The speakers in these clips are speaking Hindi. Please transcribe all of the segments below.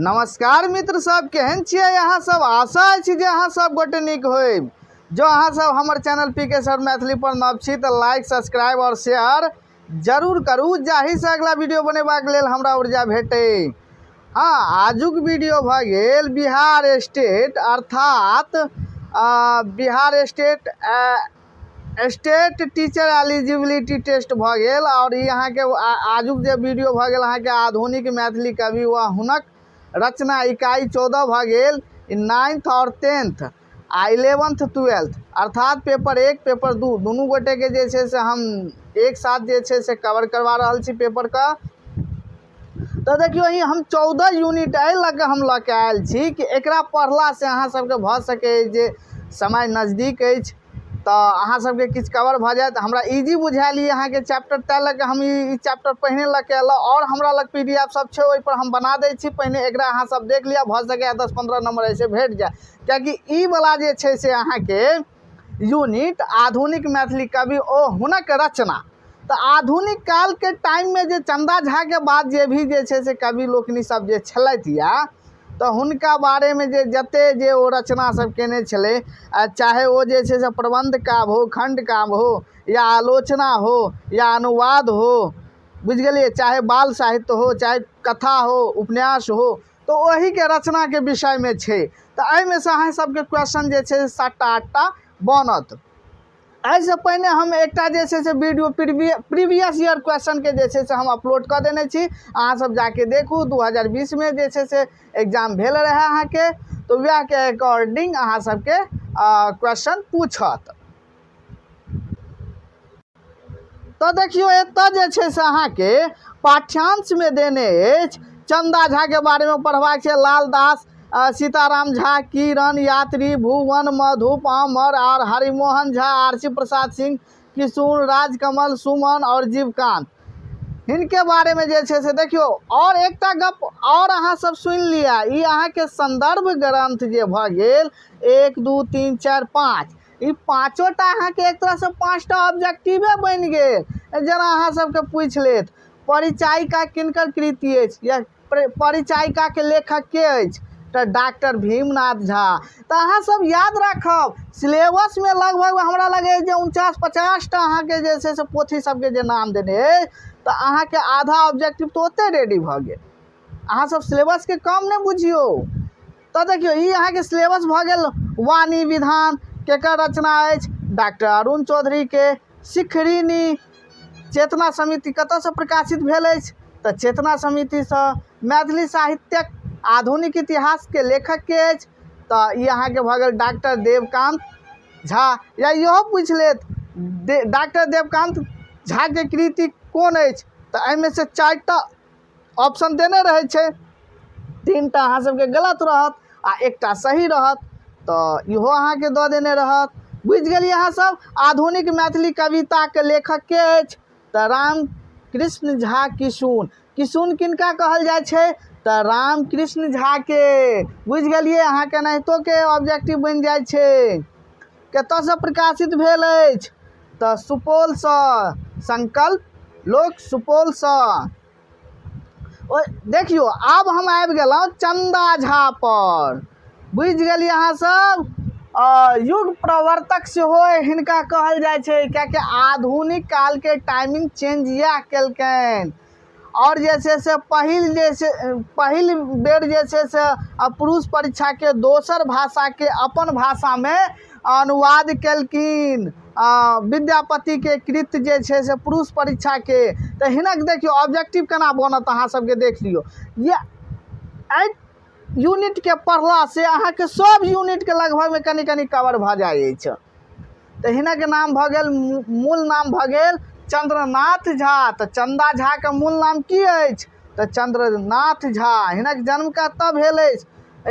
नमस्कार मित्र सब, केहन छियै अहाँ सब। आशा अछि जे अहाँ सब गोटे नीक होइब। जो अहाँ सब हमर चैनल पीके सर मैथिली पर नव छी तऽ लाइक, सब्सक्राइब और शेयर जरूर करू, जाहिसँ अगला वीडियो बनेबाक लेल हमरा ऊर्जा भेटै। हाँ, आजुक वीडियो भऽ गेल बिहार स्टेट अर्थात Bihar state state teacher eligibility test भऽ गेल। और ई अहाँके आजुक जे वीडियो भऽ गेल अहाँके आधुनिक मैथिली कवि व हुनक रचना इकाई 14 भऽ गेल 9th और 10th आ 11th 12th अर्थात पेपर 1 पेपर 2 दुनू गोटे के जे छै से हम एक साथ जे छै से कवर करवा रहल छी पेपर का। तो देखियो ई हम 14 यूनिट एहि लऽ हम लऽ के आयल छी कि एकरा पढ़ला से अहाँ सबके भऽ सके जे समय नज़दीक अछि तो अहाँ सबके किछु कवर भऽ जायत। हमरा इजी बुझायल ई अहाँके चैप्टर, तै लऽ के हम ई चैप्टर पहिने लऽ के अयलहुँ और हमरा लग PDF सब छै, ओहि पर हम बना दै छी। पहिने एकरा अहाँ सब देख लिअ, भऽ सके 10-15 नंबर ऐसे भेट जाए, कियाकि ई वाला जे छै से अहाँके यूनिट आधुनिक मैथिली कवि ओ हुनक रचना। तो आधुनिक काल के टाइम में जे चंदा झा के बाद जे भी जे छै से कवि लोकनि सब जे छलथि या तो हुनका बारे में जे जते जे ओ रचना सब केने छले, चाहे वो जे छै से प्रबंध काव्य हो, खंड काव्य हो, या आलोचना हो, या अनुवाद हो, बुझ गेलिए, चाहे बाल साहित्य हो, चाहे कथा हो, उपन्यास हो, तो वही के रचना के विषय में छे। तो एहि में से अहाँ सबके क्वेश्चन जे छे 7टा बनत। ऐसे पहले हम एकटा जे छे से वीडियो प्रीवियस ईयर क्वेश्चन के जे छे से हम अपलोड कर देने छी, अहाँ सब जाके देखू। 2020 में जे छे से एग्जाम भेल रहे अहाँ के, तो वह के अकॉर्डिंग अहाँ सबके क्वेश्चन पूछत। तो देखियो एत जे छे से अहाँ के पाठ्यांश में देने अछि चंदा झा के बारे में पढ़बाक छै। लाल दास, सीताराम झा, किरण यात्री, भुवन, मधुप, अमर और हरिमोहन झा, आरसी प्रसाद सिंह, किशोर, राजकमल, सुमन और जीवकांत, इनके बारे में जे छे से देखियो। और एकटा गप और अहाँ सब सुन लिया, ई अहाँ के संदर्भ ग्रंथ जे भ गेल 1 2 3 4 5, ई पांचोटा अहाँ के एक तरह से 5टा ऑब्जेक्टिवे बन गेल। जना अहाँ सबके पूछ लेत परिचायिका किनकर कृति अछि या परिचायिका के लेखक के अछि, तो डॉक्टर भीमनाथ झा। तो अहाँ सब याद रखब, सिलेबस में लगभग हमरा लगे जे 49-50टा अहाँ के जे से पोथी सबके जे नाम देने है, तो अहाँ के आधा ऑब्जेक्टिव तो ओते रेडी भ गेल। अहाँ सब सिलेबस के कम नहीं बुझियो। तो देखियो ई अहाँ के सिलेबस भ गेल वाणी विधान केकर रचना अछि, डॉक्टर अरुण चौधरी के। शिखरिणी चेतना समिति कतऽ से प्रकाशित भेल अछि, तो चेतना समिति से। मैथिली साहित्यक आधुनिक इतिहास के लेखक के अछि, तो ये अहाँ के भ गेल डॉक्टर देवकांत झा। या इहो पूछ लेत डॉक्टर देवकांत झा के कृति कौन अछि, तो एहिमे से 4टा ऑप्शन देने रहे छे, 3टा अहाँ सबके गलत रहत आ 1टा सही रहत। तो इहो अहाँ के दऽ देने रहत। बुझ गेलिए अहाँ सब। आधुनिक मैथिली कविता के लेखक के अछि, तो राम कृष्ण झा किशुन। किशुन किनका कहल जाय छे, तो राम कृष्ण झा के। बुझ गेलिए अहाँ के नाहितो के ऑब्जेक्टिव बन जाय छे। कतऽ से प्रकाशित भेल अछि, तो सुपौल से। संकल्प लोक सुपौल से। देखियो अब हम आबि गेलहुँ चंदा झा पर। बुझ गेलिए अहाँ सब। युग प्रवर्तक सेहो हिनका कहल जाय छे, कियाकि आधुनिक काल के टाइमिंग चेंज या केलकनि। और जे से पहिल बेर जे से पुरुष परीक्षा के दोसर भाषा के अपन भाषा में अनुवाद केलखिन। विद्यापति के कृत जे छे से पुरुष परीक्षा के। तो हिनक देखियो ऑब्जेक्टिव केना बनत अहाँ सबके देख लियो। ये यूनिट के पढ़ला से अहाँ के सब यूनिट के लगभग में कनी कवर भ जाय छै। तो हिनक नाम भ गेल, मूल नाम भ गेल चंद्रनाथ झा। तो चंदा झा के मूल नाम की अछि, तो चंद्रनाथ झा। हिनक जन्म कतऽ भेल अछि,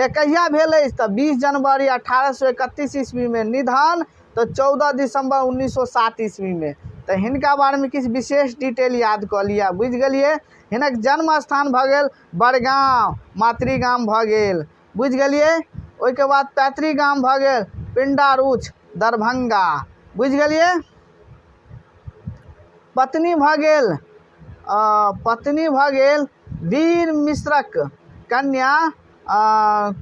कहिया भेल अछि, तो 20 जनवरी 1831 ईस्वी में। निधन तो 14 दिसंबर 1907 ईस्वी में। तो हिनका बारे में किछु विशेष डिटेल याद कऽ लिया। बुझ गेलिए। हिनक जन्म स्थान भ गेल बड़गांव, मातृगाम भ गेल। बुझ गेलिए। ओहि के बाद पैतृक गाम भ गेल पिंडारुच, दरभंगा। बुझ गेलिए। पत्नी भ गेल वीर मिश्रक कन्या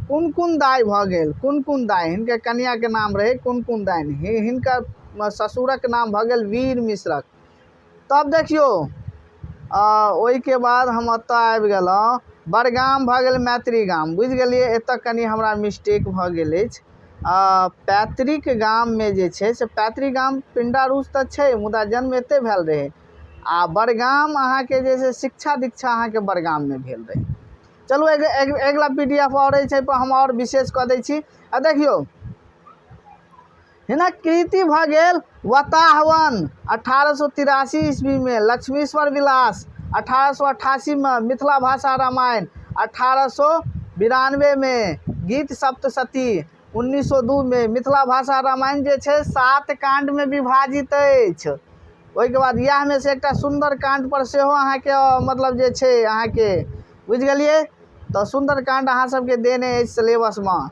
कुनकुन दाई भऽ गेल। कुनकुन दाई हिनके कन्या के नाम रहे कुनकुन दाई। हिनकर ससुरक नाम भऽ गेल वीर मिश्रक। तब देखियो ओहि के बाद हम एतऽ आबि गेलहुँ बड़गाम भऽ गेल मैत्री गाम। बुझि गेलिए एतऽ कनि हमरा मिस्टेक भऽ गेल अछि। पैतृक गाम में जे छै से पैतृक गाम पिंडारूस तऽ छै मुदा जन्म एते भेल रहे आ बड़गाम अहाँके जे छै शिक्षा दीक्षा अहाँके बड़गाम में भेल रहे। चलू अगला PDF और छै पर हम और विशेष कऽ दै छी। आ देखियो हिनक कृति भऽ गेल वाताहवन 1883 ईस्वी में, लक्ष्मीश्वर विलास 1888 में, मिथिला भाषा रामायण 1892 में, गीत सप्तशती 1902 में। मिथिला भाषा रामायण जे छै 7 कांड में विभाजित अछि। ओहिके बाद इएह में से एकटा सुंदर कांड पर सेहो अहाँके मतलब जे छै अहाँके बुझि गेलिए तो सुंदर कांड अहाँ सबके देने अछि सिलेबस में।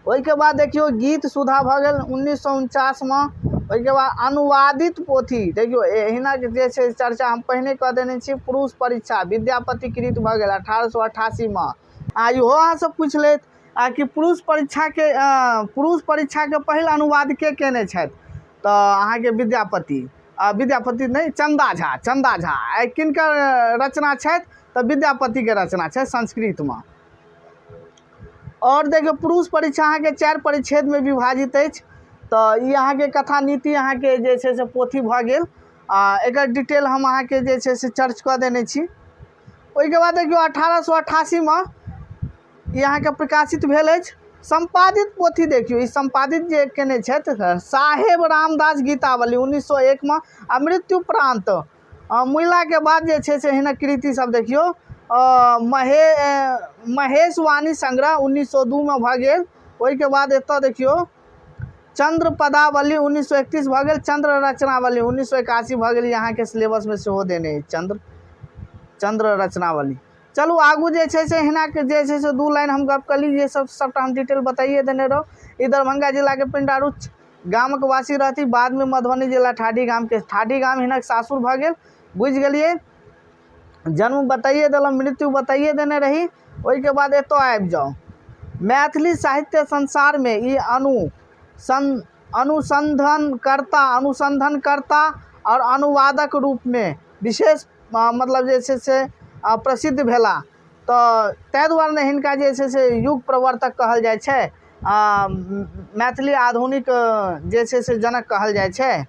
ओहिके बाद देखियो गीत सुधा भऽ गेल 1949 में। ओहिके बाद अनुवादित पोथी देखियो हिनक जे छै चर्चा हम पहिने कऽ देने छी। पुरुष परीक्षा विद्यापति कृत भऽ गेल 1888 में। इहो अहाँ सब पूछि लेत कि पुरुष परीक्षा के पहिल अनुवाद के केने छथि तो अहाँके विद्यापति नहीं चंदा झा। किनकर रचना छथि तो विद्यापति के रचना छै संस्कृत में। और देखियो पुरुष परीक्षा अहाँके 4 परिच्छेद में विभाजित अछि। तो ई अहाँके कथा नीति अहाँके जे छै से पोथी भऽ गेल। एकर डिटेल हम अहाँके जे छै से चर्च कऽ देने छी। ओहिके बाद देखियो 1888 में ई अहाँके प्रकाशित भेल अछि। संपादित पोथी देखियो ई संपादित जे केने छथि साहेब रामदास गीतावली 1901 में। आ मृत्युपरांत मुइला के बाद जे छै से हिनक कृति सब देखियो महेश वाणी संग्रह 1902 में भऽ गेल। ओहिके बाद एतऽ देखियो चंद्र पदावली 1931 भऽ गेल। चंद्र रचनावली 1981 भऽ गेल। यहाँ के सिलेबस में सेहो देने अछि चंद्र रचनावली। चलू आगू जे छै से हिनक जे छै से 2 लाइन हम गप कली। ये सबटा हम डिटेल बताइए देने रहो। ई दरभंगा जिला के पिंडारूच गामक वासी रहती। बाद में मधुबनी जिला ठाठी गाम हिनक सासुर भऽ गेल। बुझि गेलिए जन्म बताइए देलहुँ मृत्यु बताइए देने रही। ओहिके बाद एतऽ आबि जाओ मैथिली साहित्य संसार में ई अनुसंधानकर्ता और अनुवादक रूप में विशेष मतलब जे छै से प्रसिद्ध भेला। तो ताहि दुआरे हिनका जे छै से युग प्रवर्तक कहल जाइ छै। मैथिली आधुनिक जे छै से जनक कहल जाइ छै।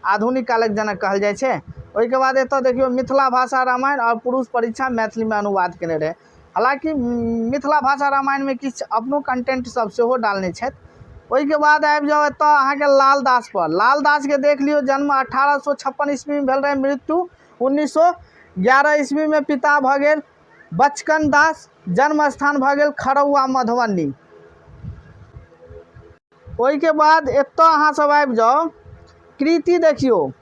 आधुनिक कालक जनक कहल जाइ छै। ओहिके बाद एतऽ देखियो मिथिला भाषा रामायण और पुरुष परीक्षा मैथिली में अनुवाद केने रहे। हालांकि मिथिला भाषा रामायण में किछु अपनो कंटेंट सब सेहो डालने छथि। ओहिके बाद आबि जाओ एतऽ अहाँके लालदास पर। लालदास के देख लियो जन्म 1856 ईस्वी में भेल रहे। मृत्यु 1911 ईस्वी में। पिता भऽ गेल बचकन दास। जन्म स्थान भऽ गेल खरौआ मधुबनी। ओहिके बाद एतऽ अहाँ सब आबि जाओ कृति देखियो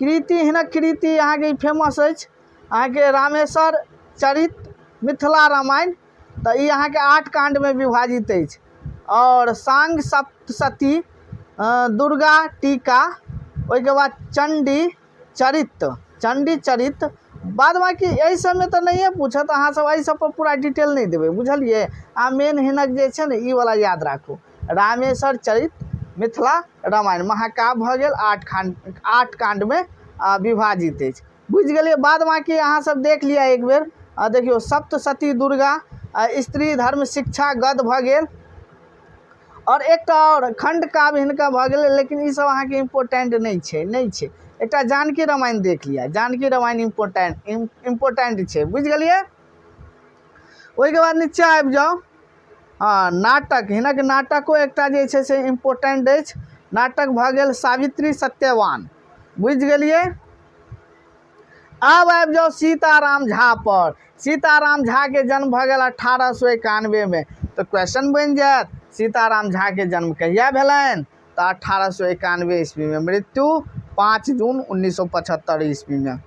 हिनक कृति अहाँके फेमस अछि। अहाँके रामेश्वर चरित मिथिला रामायण। तो ई अहाँके 8 कांड में विभाजित अछि। और सांग सप्तशती दुर्गा टीका। ओहिके बाद चंडी चरित। बाद बाकी एहि सब में तो नहीं पूछत। अहाँ सब एहि सब पर पूरा डिटेल नहीं देबै बुझलिए। मेन हिनक जे छै ने ई वाला याद राखू रामेश्वर चरित मिथिला रामायण महाकाव्य भऽ गेल। 8 कांड में विभाजित अछि। बुझि गेलिए। बाद बाकी अहाँ सब देख लिया एक बेर। देखियो सप्तशती दुर्गा स्त्री धर्म शिक्षा गद भऽ गेल। और एकटा और खंड काव्य हिनका भऽ गेल। लेकिन ई सब अहाँके इम्पोर्टेंट नहीं छै। एकटा जानकी रामायण देख लिया। जानकी रामायण इम्पोर्टेंट छै बुझि गेलिए। ओहिके बाद नीचे आबि जाओ नाटक। हिनक नाटको एकटा जे छै से इम्पोर्टेंट अछि। नाटक भऽ गेल सावित्री सत्यवान। बुझि गेलिए। अब आबि जाओ सीताराम झा पर। सीताराम झा के जन्म भऽ गेल 1891 में। तो क्वेश्चन बनि जायत सीताराम झा के जन्म कहिया भेलनि तो 1891 ईस्वी में। मृत्यु 5 जून 1975 ईस्वी में।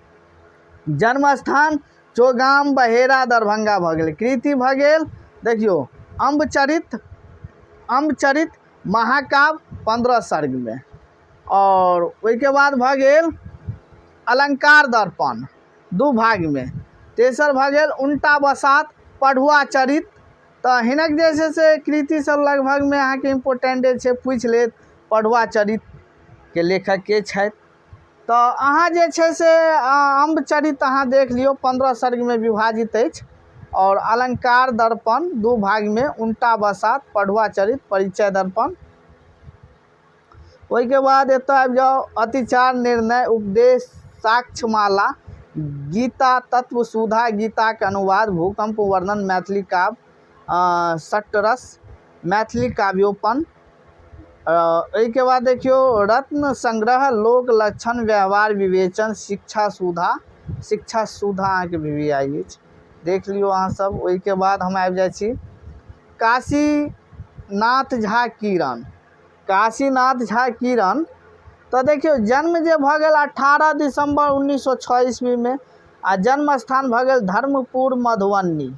जन्म स्थान चौगाम बहेरा दरभंगा भऽ गेल। कृति भऽ गेल देखियो अम्बचरित महाकाव्य 15 सर्ग में। और ओहिके बाद भऽ गेल अलंकार दर्पण 2 भाग में। तेसर भऽ गेल उनटा बसात पढ़ुआ चरित। तऽ हिनक जे छै से कृति सब लगभग में अहाँके इम्पोर्टेंटे छै, पूछि लेत पढ़ुआ चरित के लेखक के छथि। तऽ अहाँ जे छै से अम्ब चरित अहाँ देख लियौ, 15 सर्ग में विभाजित अछि। और अलंकार दर्पण 2 भाग में, उनटा बसात पढ़ुआ चरित परिचय दर्पण। ओहि के बाद एतऽ आबि जाओ अतिचार निर्णय उपदेश साक्ष्यमाला गीता तत्व सुधा गीता के अनुवाद भूकंप वर्णन मैथिली काव्य सट्टरस मैथिली काव्योपन। एहि के बाद देखियो रत्न संग्रह लोक लक्षण व्यवहार विवेचन शिक्षा सुधा अहाँ के VVI अछि, देख लियो अहाँ सब। ओहि के बाद हम आबि जाइ छी काशीनाथ झा किरण। काशीनाथ झा किरण तो देखियो जन्म जे भऽ गेल 18 दिसंबर 1906 ईस्वी में, आ जन्म स्थान भऽ गेल धर्मपुर मधुबनी।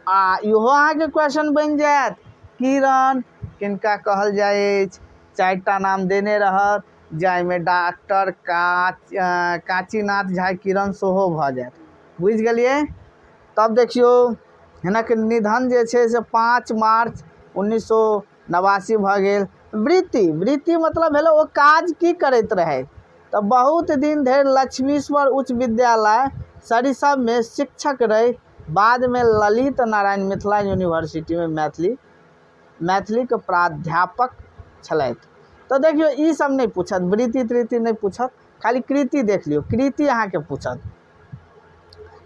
आ इहो अहाँके क्वेश्चन बनि जायत किरण किनका कहल जाय अछि, 4टा नाम देने रहत, जाहिमे डॉक्टर काशीनाथ झा किरण सेहो भऽ जायत, बुझि गेलियै। तब देखियो हिनक निधन जे छै से 5 मार्च 1989 भऽ गेल। वृत्ति मतलब भेलै ओ काज की करैत रहै, तऽ बहुत दिन धरि लक्ष्मीश्वर उच्च विद्यालय सरिसब में शिक्षक रही, बाद में ललित नारायण मिथिला यूनिवर्सिटी में मैथिली के प्राध्यापक छलथि। तो देखियो ई सब नहीं पूछत, वृत्ति तृति नहीं पूछत, खाली कृति देख लियो, कृति अहाँ के पूछत।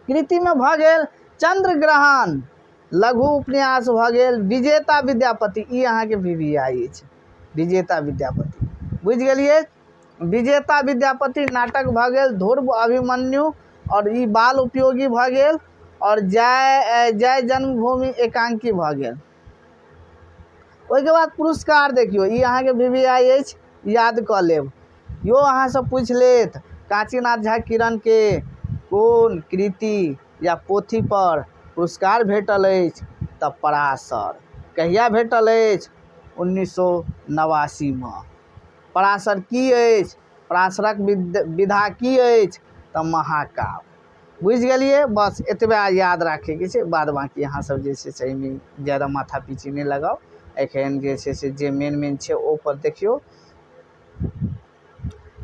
कृति में भऽ गेल चंद्र ग्रहण लघु उपन्यास भऽ गेल, विजेता विद्यापति ई अहाँ के VVI अछि, विजेता विद्यापति बुझि गेलिए। विजेता विद्यापति नाटक भऽ गेल ध्रुव अभिमन्यु, और ई बाल उपयोगी भऽ गेल, और जय जन्मभूमि एकांकी भऽ गेल। ओहि के बाद पुरस्कार देखियो ई अहाँ के VVI अछि, याद कऽ लेब, यो अहाँ सब पूछि लेत काशीनाथ झा किरण के कोन कृति या पोथी पर पुरस्कार भेटल अछि, तऽ पराशर। कहिया भेटल अछि? 1989 में। पराशर की अछि? पराशरक विधा की अछि? तऽ महाकाव्य। बुझि गेलिए, बस एतबा याद राखे के छै, बाद बाकी अहाँ सब जे छै से एहिमे ज्यादा माथा पीची नहीं लगाओ। एखन जे छै से जे मेन छै ओ पर देखियो।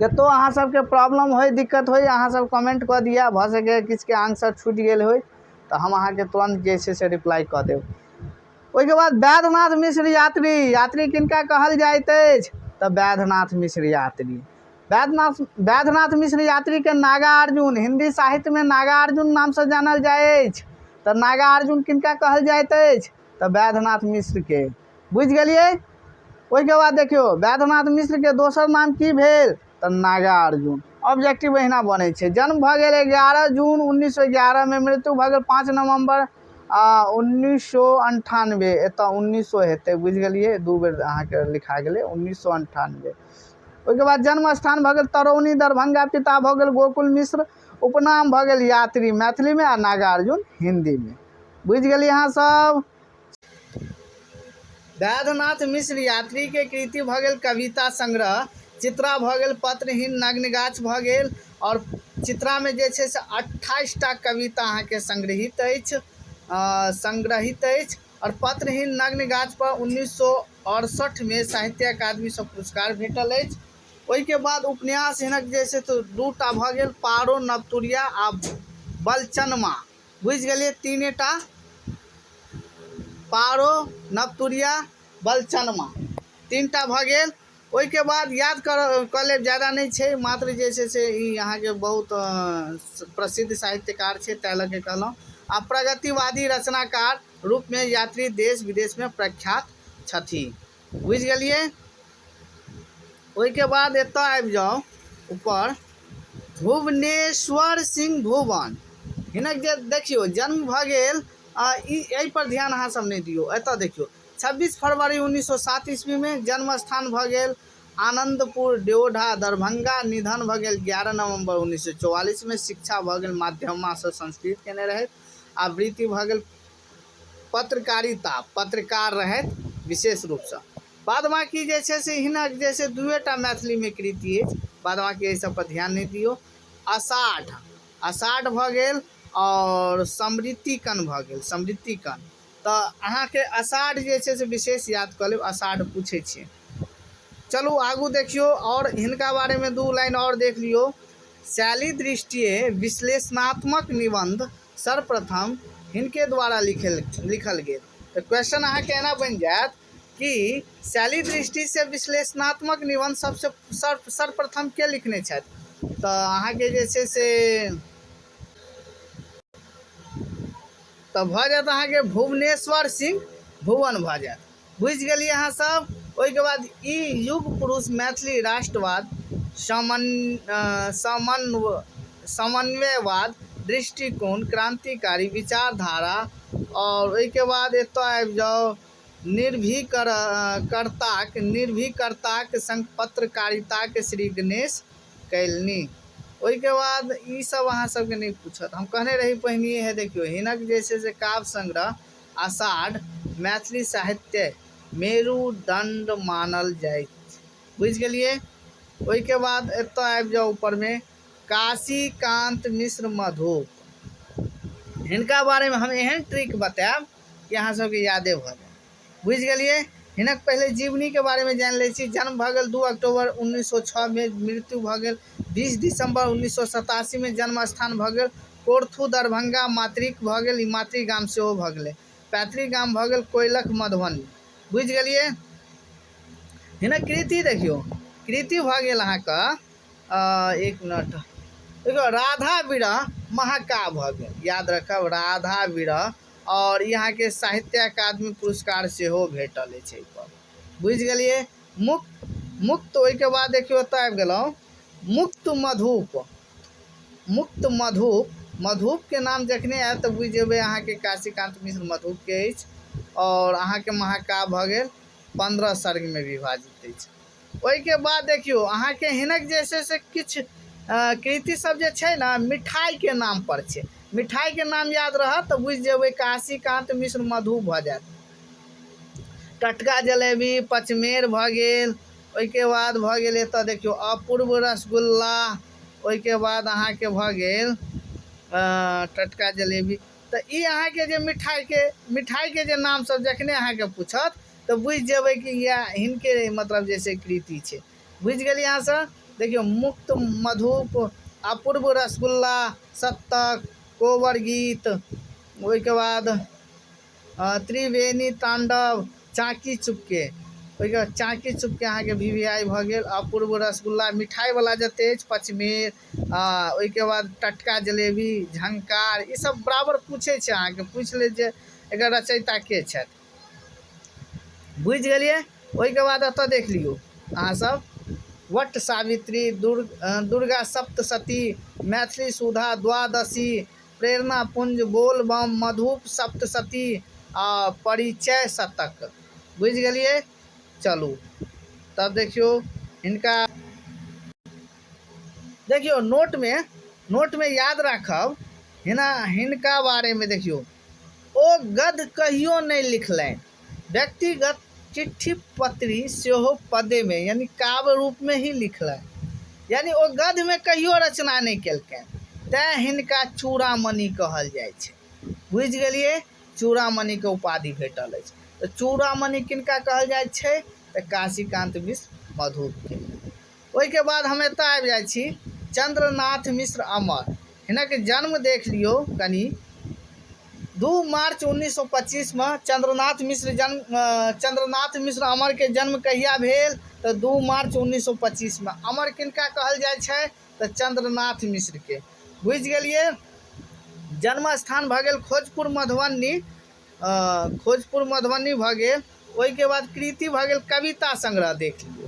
कतो अहाँ सबके प्रॉब्लम होय दिक्कत होय अहाँ सब कमेंट कऽ दिया, भऽ सके किछु के आंसर छूटि गेल होय तऽ हम अहाँ के तुरंत जे छै से रिप्लाई कऽ देब। ओहि के बाद वैद्यनाथ मिश्र यात्री किनका कहल जाइत अछि? तऽ वैद्यनाथ मिश्र यात्री। वैद्यनाथ मिश्र यात्री के नागार्जुन, हिंदी साहित्य में नागार्जुन नाम से जानल जाय अछि, तऽ नागार्जुन किनका कहल जाइत अछि? तऽ वैद्यनाथ मिश्र के, बुझि गेलिए। ओहि के बाद देखियो वैद्यनाथ मिश्र के दोसर नाम की भेल? तऽ नागार्जुन। ऑब्जेक्टिव एहिना बनै छै। जन्म भऽ गेल 11 जून 1911 में, मृत्यु भऽ गेल 5 नवंबर 1998। एतऽ 1900 हेतै, बुझि गेलिए, 2 बेर अहाँ के लिखा गेलै 1998। ओहि के बाद जन्म स्थान भऽ गेल तरौनी दरभंगा, पिता भऽ गेल गोकुल मिश्र, उपनाम भऽ गेल यात्री मैथिली में, आ नागार्जुन हिंदी में। बुझि गेलिए अहाँ सब। वैद्यनाथ मिश्र यात्री के कृति भऽ गेल कविता संग्रह, चित्रा भऽ गेल पत्रहीन नग्न गाछ भऽ गेल, और चित्रा में जे छै से 28टा कविता अहाँ के संग्रहित अछि, और पत्रहीन नग्न गाछ पर 1968 में साहित्य अकादमी से पुरस्कार भेटल अछि। ओहि के बाद उपन्यास हिनक जे छै तो 2टा भऽ गेल, पारो नवतुरिया आ बलचनमा। बुझि गेलिए, 3टा पारो नवतुरिया बलचनमा 3टा भऽ गेल। ओहि के बाद याद कऽ लेब, ज़्यादा नहीं छै, मात्र जे छै से ई अहाँ के बहुत प्रसिद्ध साहित्यकार छै, तै लऽ के कहलहुँ। आ प्रगतिवादी रचनाकार रूप में यात्री देश विदेश में प्रख्यात छथि। बुझि गेलिए। ओहि के बाद एतऽ आबि जाओ ऊपर, भुवनेश्वर सिंह भुवन हिनक जे देखियो जन्म भऽ गेल, एहि पर ध्यान अहाँ सब नहीं दियो। एतऽ देखियो 26 फरवरी 1907 ईस्वी में, जन्म स्थान भऽ गेल आनंदपुर देवढ़ा दरभंगा, निधन भऽ गेल 11 नवंबर 1944 में। शिक्षा भऽ गेल माध्यमा से संस्कृत केने रहथि, आ वृत्ति भऽ गेल पत्रकारिता, पत्रकार रहथि विशेष रूप से। बाद बाकी जे छै से हिनक जे छै 2टा मैथिली में कृति अछि, बाद बाकी एहि सब पर ध्यान नहीं दियो। अषाढ़ भऽ गेल और समृद्धिकण भऽ गेल, समृद्धिकण। तऽ अहाँके अषाढ़ जे छै से विशेष याद कऽ लेब, अषाढ़ पूछै छियै। चलू आगू देखियो, और हिनका बारे में 2 लाइन और देख लियो। शैली दृष्टिए विश्लेषणात्मक निबंध सर्वप्रथम हिनके द्वारा लिखल गेल। तो क्वेश्चन अहाँके एना बन जायत कि शैली दृष्टि से विश्लेषणात्मक निबंध सबसे सर्वप्रथम के लिखने छथि। तो अहाँके जे छै से तो भऽ जायत अहाँके भुवनेश्वर सिंह भुवन भऽ जायत। बुझि गेलिए अहाँ सब। ओहिके बाद ई युग पुरुष मैथिली राष्ट्रवाद समन्वयवाद दृष्टिकोण क्रांतिकारी विचारधारा। और ओहिके बाद एतऽ आबि जाउ निर्भीकर्ताक संग पत्रकारिताके श्री गणेश कैलनी। ओहिके बाद ई सब अहाँ सबके नहीं पूछत, हम कहने रही पहिनिए है। देखियो हिनक जे छै से काव्य संग्रह आषाढ़ मैथिली साहित्य मेरुदंड मानल जाइत। बुझि गेलिए। ओहिके बाद एतऽ आबि जाउ ऊपर में काशीकांत मिश्र मधुप। हिनका बारे में हम एहन ट्रिक बतायब कि अहाँ सबके यादे भऽ जाय। बुझि गेलिए। हिनक पहले जीवनी के बारे में जान लै छी। जन्म भऽ गेल 2 अक्टूबर 1906 में, मृत्यु भऽ गेल 20 दिसंबर 1987 में। जन्म स्थान भऽ गेल कोरथू दरभंगा। मातृक भऽ गेल, ई मातृगाम सेहो भऽ गेलै। पैतृक गाम भऽ गेल कोइलख मधुबनी। बुझि गेलिए। हिनक कृति देखियो, कृति भऽ गेल अहाँके 1 मिनट देखियो, राधा विरह महाकाव्य भऽ गेल। याद रखब राधा विरह। और यहाँ के साहित्य अकादमी पुरस्कार सेहो भेटल अछि एहिपर। बुझि गेलिए। मुक्त ओहिके बाद देखियो एतऽ आबि गेलहुँ मुक्त मधुप। मधुप के नाम जखने आयत तऽ बुझि जेबै अहाँके काशीकांत मिश्र मधुप के अछि। और अहाँके महाकाव्य भऽ गेल 15 सर्ग में विभाजित अछि। ओहिके बाद देखियो अहाँके हिनक जे छै से किछु कृति सब जे छै ने मिठाई के नाम पर छै। मिठाई के नाम याद रहत तऽ बुझि जेबै काशीकांत मिश्र मधुप भऽ जायत। टटका जलेबी पचमेर भऽ गेल। ओहिके बाद भऽ गेल एतऽ देखियो अपूर्व रसगुल्ला। ओहिके बाद अहाँके भऽ गेल टटका जलेबी। तऽ ई अहाँके जे मिठाई के जे नाम सब जखने अहाँके पूछत तऽ बुझि जेबै कि यह हिनके मतलब जैसे कृति छै। बुझि गेलिए अहाँ सब। देखियो मुक्त मधुप, अपूर्व रसगुल्ला, सत्तक, कोबर गीत। ओहिके बाद त्रिवेणी तांडव, चाकी चुपके। ओहिके बाद चाकी चुपके अहाँके VVI भऽ गेल। अपूर्व रसगुल्ला मिठाई वाला जते अछि पचमेर। ओहिके बाद टटका जलेबी, झंकार, ई सब बराबर पूछे छै अहाँके। पूछि ले जे एकर रचयिता के छथि। बुझि गेलिए। ओहिके बाद एतऽ देख लियौ अहाँ सब वट सावित्री, दुर्गा सप्तशती, मैथिली सुधा द्वादशी, प्रेरणा पुंज, बोलबम, मधुप सप्तशती आ परिचय शतक। बुझि गेलिए। चलू तब देखियो हिनका देखियो नोट में याद राखब हिनका बारे में। देखियो ओ गद्य कहियो नहीं लिखलनि, व्यक्तिगत चिट्ठी पत्री सेहो पदे में यानी काव्य रूप में ही लिखलनि। यानी ओ गद्य में कहियो रचना नहीं केलकनि, तैं हिनका चूड़ामणि कहल जाइ छै। बुझि गेलिए। चूड़ामणि के उपाधि भेटल अछि। तऽ चूड़ामणि किनका कहल जाइ छै तऽ काशीकांत मिश्र मधुप के। ओहिके बाद हम एतऽ आबि जाइ छी चंद्रनाथ मिश्र अमर। हिनक जन्म देख लियो कनी। 2 मार्च 1925 में चंद्रनाथ मिश्र अमर के जन्म कहिया भेल तऽ 2 मार्च 1925 में। अमर किनका कहल जाइ छै तऽ चंद्रनाथ मिश्र के। बुझि गेलिए। जन्म स्थान भऽ गेल खोजपुर मधुबनी भऽ गेल। ओहिके बाद कृति भऽ गेल कविता संग्रह। देख लियौ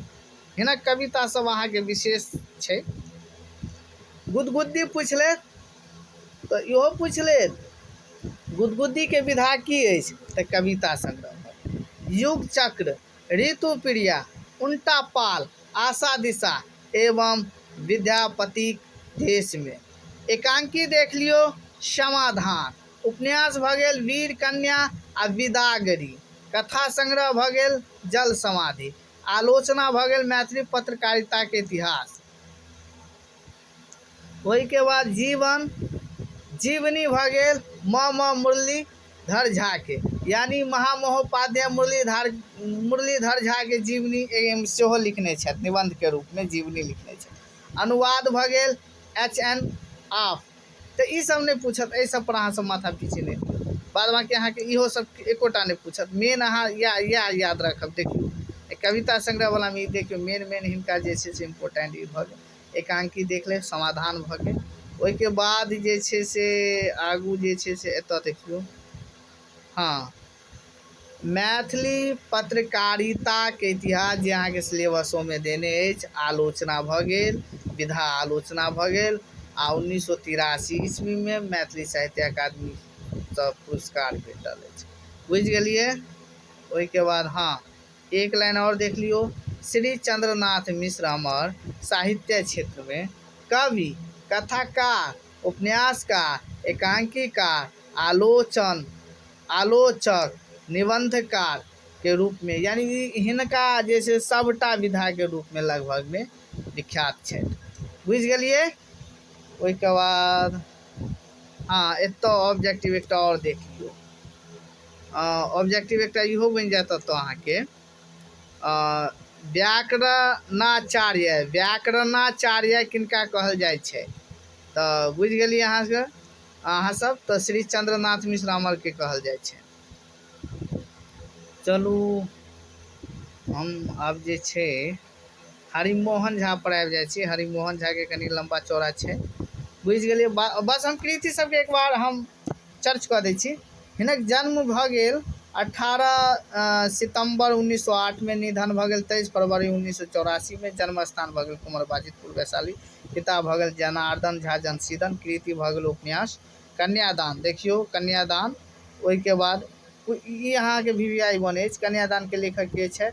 हिनक कविता सब अहाँके विशेष छै। गुदगुद्दी पूछि लेत तऽ इहो पूछि लेत गुदगुद्दी के विधा की अछि तऽ कविता संग्रह। युग चक्र, ऋतु प्रिया, उल्टा पाल, आशा दिशा एवं विद्यापति देश में। एकांकी देख लियो समाधान। उपन्यास भऽ गेल वीर कन्या आ विदागरी। कथा संग्रह भऽ गेल जल समाधि। आलोचना भऽ गेल मैथिली पत्रकारिता के इतिहास। ओहिके बाद जीवनी भऽ गेल म मुरलीधर झा के, यानी महामहोपाध्याय मुरलीधर झा के जीवनी सेहो लिखने छथि, निबंध के रूप में जीवनी लिखने छथि। अनुवाद भऽ गेल HN ऑफ। तो ई सब नहीं पूछत, एहि सब पर अहाँ सब माथा पीछे नहीं, बाद बाकी अहाँ के इहो सब एकोटा नहीं पूछत। मेन अहाँ याद रखब। देखियो कविता संग्रह वाला में देखियो मेन हिनका जे छै से इम्पोर्टेंट ई भऽ गेल। एकांकी देख ले, समाधान भऽ गेल। ओहि के बाद जे छै से आगू जे छै से एतऽ देखियो, हाँ, मैथिली पत्रकारिता के इतिहास जे अहाँ के सिलेबसों में देने अछि, आलोचना भऽ गेल, विधा आलोचना भऽ गेल। आ 1983 ईस्वी में मैथिली साहित्य अकादमी सँ पुरस्कार भेटल अछि। बुझि गेलिए। ओहि के बाद हाँ, एक लाइन और देख लियो, श्री चंद्रनाथ मिश्र हमर साहित्य क्षेत्र में कवि, कथाकार, उपन्यासकार, एकांकीकार, आलोचक, निबंधकार के रूप में, यानी हिनका जैसे सबटा विधा के रूप में लगभग में विख्यात छथि। बुझि गेलिए। ओहि के बाद हाँ, एतऽ ऑब्जेक्टिव एकटा और देख लियो। ऑब्जेक्टिव एकटा इहो बनि जायत तो अहाँ के व्याकरणाचार्य किनका कहल जाइ छै। तो बुझि गेलिए अहाँ सब। तो श्री चंद्रनाथ मिश्र हमर के कहल जाइ छै। चलू हम आब जे छै हरिमोहन झा पर आबि जाइ छी। हरिमोहन झा के कनी लंबा चौड़ा छै। बुझि गेलिए। बस हम कृति सबके एक बार हम चर्च कऽ दै छी। हिनक जन्म भऽ गेल 18 सितंबर 1908 में, निधन भऽ गेल 23 फरवरी 1984 में। जन्म स्थान भऽ गेल कुंवर बाजितपुर वैशाली। पिता भऽ गेल जनार्दन झा जंशीदन। कृति भऽ गेल उपन्यास कन्यादान। देखियो कन्यादान। ओहि के बाद ई अहाँ के VVI बने अछि। कन्यादान के लेखक के छै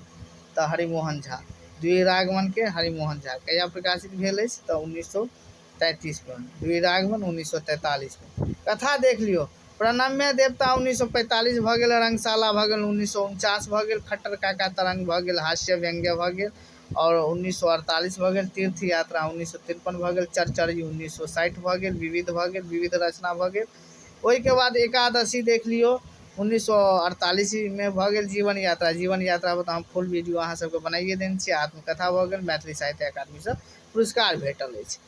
तो हरिमोहन झा। द्विरागमन के हरिमोहन झा कहिया प्रकाशित भेल अछि तो 1933 में। द्विरागमन 1943 में। कथा देख लियो, प्रणम्य देवता 1945 भऽ गेल। रंगशाला भऽ गेल 1949 भऽ गेल। खट्टर काका तरंग भऽ गेल। हास्य व्यंग्य भऽ गेल और 1948 भऽ गेल। तीर्थ यात्रा 1953 भऽ गेल। चरचरी 1960 भऽ गेल। विविध भऽ गेल। विविध रचना भऽ गेल। ओहि के बाद एकादशी देख लियो 1948 में भऽ गेल। जीवन यात्रा पर हम फुल वीडियो अहाँ सबके बनाइए देने छी। आत्मकथा भऽ गेल। मैथिली साहित्य अकादमी से पुरस्कार भेटल अछि।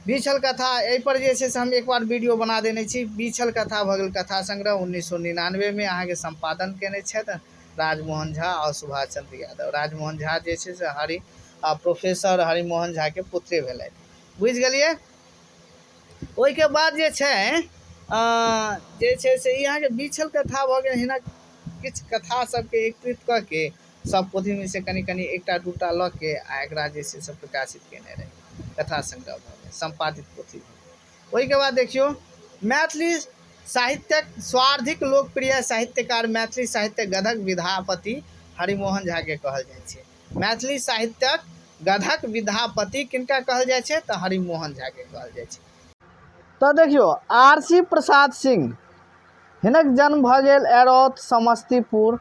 बीछल कथा एहि पर जे छै से हम एक बार वीडियो बना देने छी। बीछल कथा भऽ गेल कथा संग्रह 1999 में अहाँ के संपादन केने छथि राजमोहन झा और सुभाष चंद्र यादव। राजमोहन झा जे छै से प्रोफेसर हरिमोहन झा के पुत्रे भेलथि। बुझि गेलिए। ओहि के बाद जे छै से ई अहाँ के बीछल कथा भऽ गेल। हिनक किछु कथा सबके एकत्रित कऽ के सब पोथी में से कनी एकटा दूटा लऽ के आ एकरा जे छै से प्रकाशित केने रहे। कथा संग्रह भऽ गेल, संपादित पोथी। ओहि के बाद देखियो मैथिली साहित्यक सर्वाधिक लोकप्रिय साहित्यकार मैथिली साहित्य गधक विधापति हरिमोहन झा के कहल जाइ छै। मैथिली साहित्यक गधक विधापति किनका कहल जाइ छै तो हरिमोहन झा के कहल जाइ छै। तो देखियो RC प्रसाद सिंह, हिनक जन्म भऽ गेल एरौथ समस्तीपुर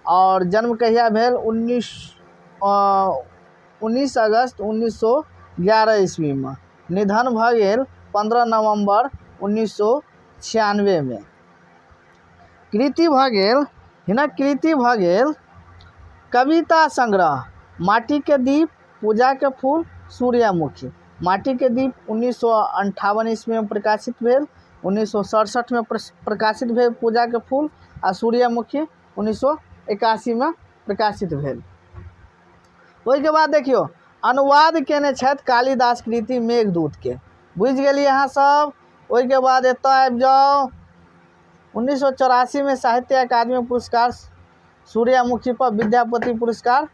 और जन्म कहिया भेल 19 अगस्त 1911 ईस्वी में। निधन भऽ गेल 15 नवंबर 1996 में। कृति भऽ गेल हिनक कृति भऽ गेल कविता संग्रह माटी के दीप, पूजा के फूल, सूर्यमुखी। माटी के दीप 1958 ईस्वी में प्रकाशित भेल। 1967 में प्रकाशित भेल पूजा के फूल। आ सूर्यमुखी 1981 में प्रकाशित भेल। ओहि के बाद देखियो अनुवाद केने छथि कालिदास कृति मेघदूत के। बुझि गेलिए अहाँ सब। ओहि के बाद एतऽ आबि जाओ 1984 में साहित्य अकादमी पुरस्कार सूर्यमुखी पर विद्यापति पुरस्कार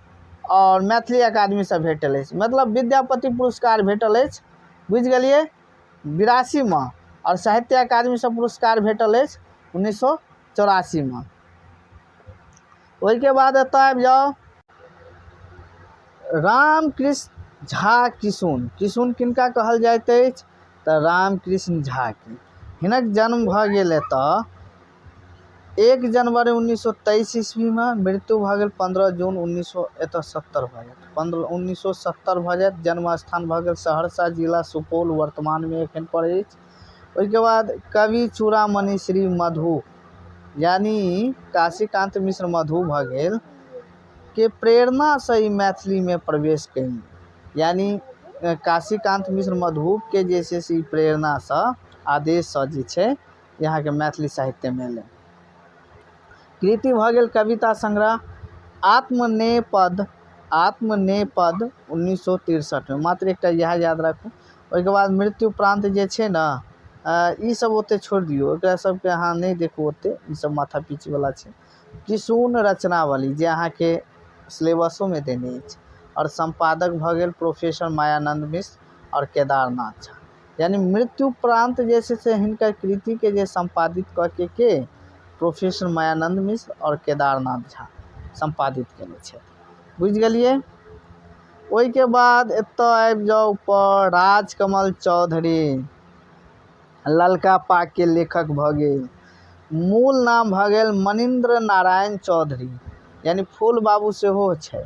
और मैथिली अकादमी से भेटल अछि। मतलब विद्यापति पुरस्कार भेटल अछि। बुझि गेलिए 82 में और साहित्य अकादमी से पुरस्कार भेटल अछि 1984 में। ओहि के बाद एतऽ आबि जाओ रामकृष्ण झा किशुन किनका कहल जाइत अछि तो रामकृष्ण झा के। हिनक जन्म भऽ गेल एतऽ 1 जनवरी 1923 ईस्वी में। मृत्यु भऽ गेल 15 जून 1970 भऽ जायत 1970 भऽ जायत। जन्म स्थान भऽ गेल सहरसा जिला सुपौल वर्तमान में एखन पर अछि। ओहिके बाद कवि चूड़ामणि श्री मधु यानी काशीकांत मिश्र मधु भऽ गेल के प्रेरणा से ई मैथिली में प्रवेश कयलनि। यानी काशीकांत मिश्र मधु के जे छै से प्रेरणा से आदेश से जे छै यहाँ के मैथिली साहित्य में एलै। कृति भऽ गेल कविता संग्रह आत्मनेपद 1963 में, मात्र एकटा यह याद राखू। ओहिके बाद मृत्युप्रांत जे छै ने ई सब ओते छोड़ दियौ, एकरा सबके अहाँ नहीं देखू ओते, ई सब माथा पीची वाला छै। किशुन रचनावली जे अहाँ के सिलेबसों में देने अछि, और संपादक भऽ गेल प्रोफेसर मायानंद मिश्र और केदारनाथ झा। यानी मृत्युप्रांत जे छै से हिनकर कृति के जे संपादित कऽ के प्रोफेसर मायानंद मिश्र और केदारनाथ झा संपादित केने छै। बुझ गेलिए। ओहि के बाद एतऽ आबि जाओ ऊपर राजकमल चौधरी, ललका पाग के लेखक भऽ गेल। मूल नाम भऽ गेल मनिंद्र नारायण चौधरी, यानी फूल बाबू सेहो छै।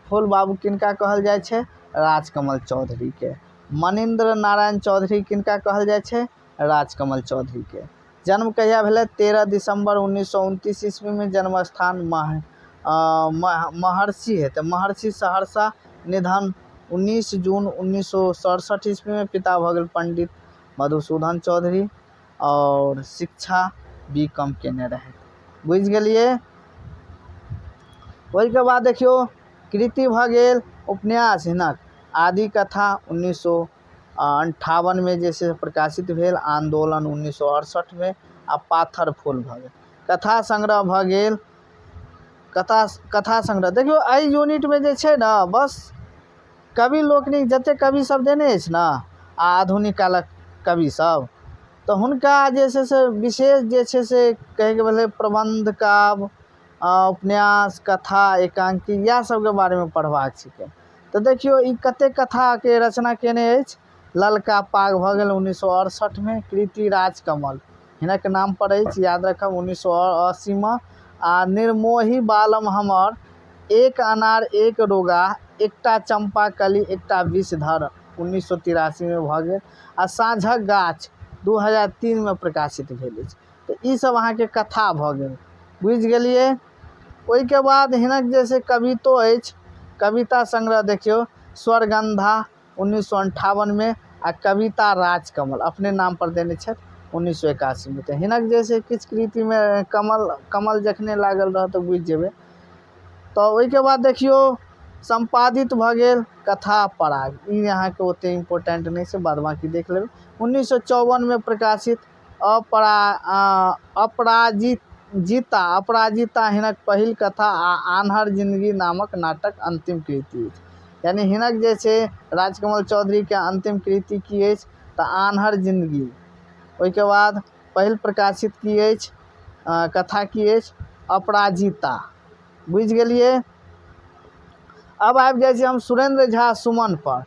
फूल बाबू किनका कहल जाय छै? राजकमल चौधरी के। मनिंद्र नारायण चौधरी किनका कहल जाय छै? राजकमल चौधरी के। जन्म कहिया भेलै? 13 दिसंबर 1929 ईस्वी में। जन्म स्थान महर्षि है तो महर्षि सहरसा। निधन 19 जून 1967 ईस्वी में। पिता भऽ गेल पंडित मधुसूदन चौधरी और शिक्षा B.Com केने रहे। बुझ गेलिए। ओहि के बाद देखियो कृति भऽ गेल उपन्यास हिनक आदि कथा 1958 में जे से प्रकाशित भेल। आंदोलन 1968 में। आ पाथर फूल भऽ गेल। कथा संग्रह भऽ गेल कथा संग्रह देखियो एहि यूनिट में जे छै ने बस कवि लोकनिक जते कवि सब देने अछि ना आधुनिक कालक कवि सब, तो हुनका जे छै से विशेष जे छै से कहे के भेलै प्रबंध काव्य उपन्यास कथा एकांकी इएह सब के बारे में पढ़बाक छिकै। तो देखियो ई कते कथा के रचना केने अछि। ललका पाग भऽ गेल 1968 में। कृति राजकमल हिनक नाम पर अछि, याद रखब 1980 में। आ निर्मोही बालम हमर, एक अनार एक रोगा, एकटा चंपा कली एकटा विषधर 1983 में भऽ गेल। आ साँझक गाछ 2003 में प्रकाशित भेल अछि। तो ई सब अहाँ के कथा भऽ गेल। बुझ गेलिए। ओहि के बाद हिनक जैसे कवितो अछि, कविता संग्रह देखियो स्वरगंधा 1958 में। आ कविता राजकमल अपने नाम पर देने छै 1981 में। तो हिनक जैसे किछ कृति में कमल जखने लागल रह तो बुझ जेबै। तो ओहि के बाद देखियो संपादित भऽ गेल कथा पराग, ई यहाँ के ओते इम्पोर्टेंट नहीं छै, बाद बाकी देख लेबै। 1954 में प्रकाशित अपराजिता हिनक पहिल कथा आ आन्हर जिंदगी नामक नाटक अंतिम कृति अछि। यानी हिनक जे छै राजकमल चौधरी के अंतिम कृति की अछि? तऽ आन्हर जिंदगी। ओहि के बाद पहिल प्रकाशित की अछि कथा की अछि? अपराजिता। बुझ गेलिए। अब आबि जाइ छी हम सुरेंद्र झा सुमन पर।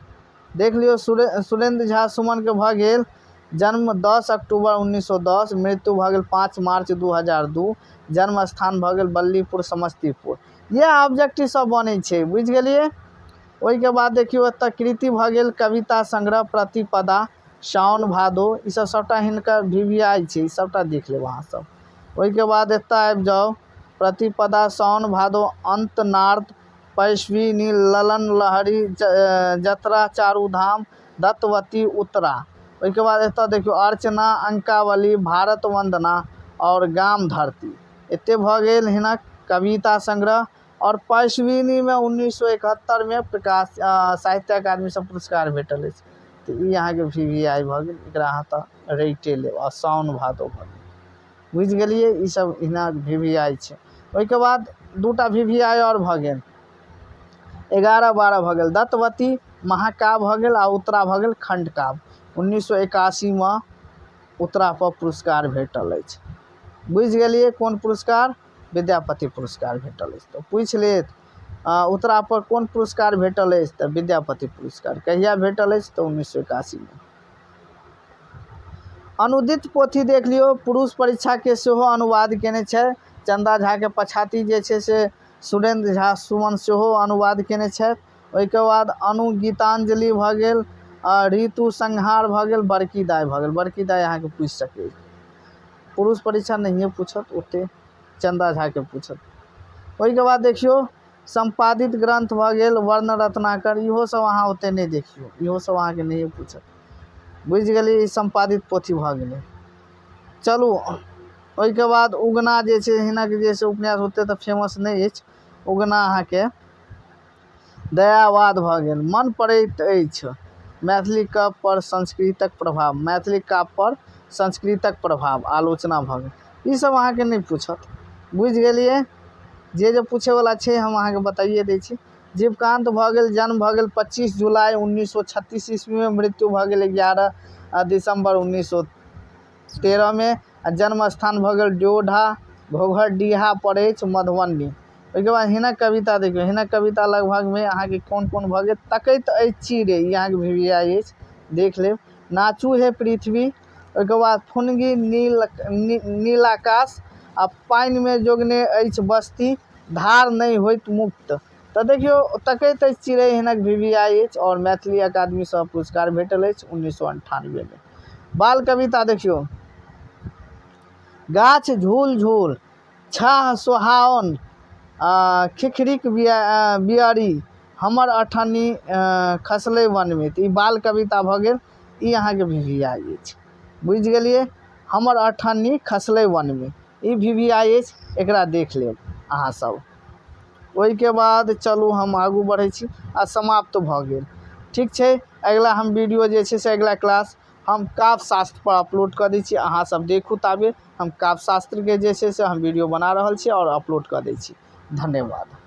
देख लियो सुरेंद्र झा सुमन के भऽ गेल जन्म 10 अक्टूबर 1910, मृत्यु भऽ गेल 5 मार्च 2002। जन्म स्थान भऽ गेल बल्लीपुर समस्तीपुर। यह ऑब्जेक्टिव सब बनै छै। बुझ गेलिए। ओहि के बाद देखियो एतऽ कृति भऽ गेल कविता संग्रह प्रतिपदा साउन भादो, ई सब सबटा हिनकर VVI छै, ई सबटा देख लेब अहाँ सब। ओहि के बाद एतऽ आबि जाओ प्रतिपदा साउन भादो अंतनार्द पैश्विनी ललन लहरी जतरा चारुधाम दत्तवती उत्तरा। ओहि के बाद एतऽ देखियो अर्चना अंकावली भारत वंदना और गाम धरती। एते भऽ गेल हिनक कविता संग्रह। और पैश्विनी में 1971 में प्रकाश साहित्य अकादमी से पुरस्कार भेटल अछि। तो ई यहाँ के VVI भऽ गेल, एकरा अहाँ तऽ रटि लेब। और साउन भादो भऽ गेल। बुझ गेलिए। ई सब हिनक VVI छै। ओहि के बाद दूटा VVI और भऽ गेल 11-12 भऽ गेल दत्तवती महाकाव्य भऽ गेल आ उत्तरा भऽ गेल खंडकाव्य। 1981 में उत्तरा पर पुरस्कार भेटल अछि। बुझ गेलिए। कोन पुरस्कार? विद्यापति पुरस्कार भेटल अछि। तो पूछ लेत उत्तरा पर कोन पुरस्कार भेटल अछि? तऽ विद्यापति पुरस्कार। कहिया भेटल अछि? तऽ 1981 में। अनुदित पोथी देख लियो, पुरुष परीक्षा के सेहो अनुवाद केने छै। चंदा झा के पछाती जे छै से सुरेंद्र झा सुमन सेहो अनुवाद केने छथि। ओहि के बाद अनु गीतांजलि भऽ गेल ऋतु संहार भऽ गेल, बड़की दाइ भऽ गेल। बड़की दाइ अहाँके पूछि सकै, पुरुष परीक्षा नहिए पूछत, ओते चंदा झाके पूछत। ओहिके बाद देखियौ संपादित ग्रंथ भऽ गेल वर्ण रत्नाकर, इहो सब अहाँ ओते नहीं देखियौ, इहो सब अहाँके नहीं पूछत। बुझि गेलिए, संपादित पोथी भऽ गेलै। चलू ओहिके बाद उगना जे छै हिनक जे छै उपन्यास ओते तऽ फेमस नहीं अछि। उगना अहाँके दयावाद भऽ गेल। मन पड़ैत अछि मैथिली काव्य पर संस्कृतक प्रभाव, मैथिली काव्य पर संस्कृतक प्रभाव, आलोचना भऽ गेल। ई सब अहाँके नहीं पूछत। बुझि गेलिए, जे पूछेवला छै हम अहाँके बताइए दै छी। जीवकांत भऽ गेल, जन्म भऽ गेल 25 जुलाई 1936 ईस्वी में, मृत्यु भऽ गेल 11 दिसंबर 1913 में। जन्म स्थान भऽ गेल ड्योढ़ा, घोघरडीहा पड़ै अछि मधुबनी। ओहिके बाद हिनक कविता देखियौ, हिनक कविता लगभग में अहाँके कोन कोन भऽ गेल। तकैत अछि चिड़ै, ई अहाँके भिवियाइ अछि, देख लेब। नाचू हे पृथ्वी, ओहिके बाद फुनगी नील आकाश, आ पानि में जोगने अछि बस्ती, धार नहीं होइत मुक्त। तऽ देखियौ तकैत अछि चिड़ै हिनक भिवियाइ अछि, और मैथिली अकादमी सँ पुरस्कार भेटल अछि 1998 में। बाल कविता देखियौ, गाछ झूल झूल, छाह सोहाओन, खिखरिक बियरी, हमर अठन्नी खसलै वन में। तऽ ई बाल कविता भऽ गेल, ई अहाँके भिवियाइ अछि। बुझि गेलिए, हमर अठन्नी खसलै वन में, ई भिवियाइ अछि, एकरा देख लेब अहाँ सब। ओहिके बाद चलू हम आगू बढ़ै छी, आ समाप्त भऽ गेल। ठीक छै, अगिला हम वीडियो जे छै से अगिला क्लास हम काव्य शास्त्र पर अपलोड कऽ दै छी। अहाँ सब देखू ताबे, हम काव्य शास्त्र के जे छै से हम वीडियो बना रहल छी और अपलोड कऽ दै छी। धन्यवाद।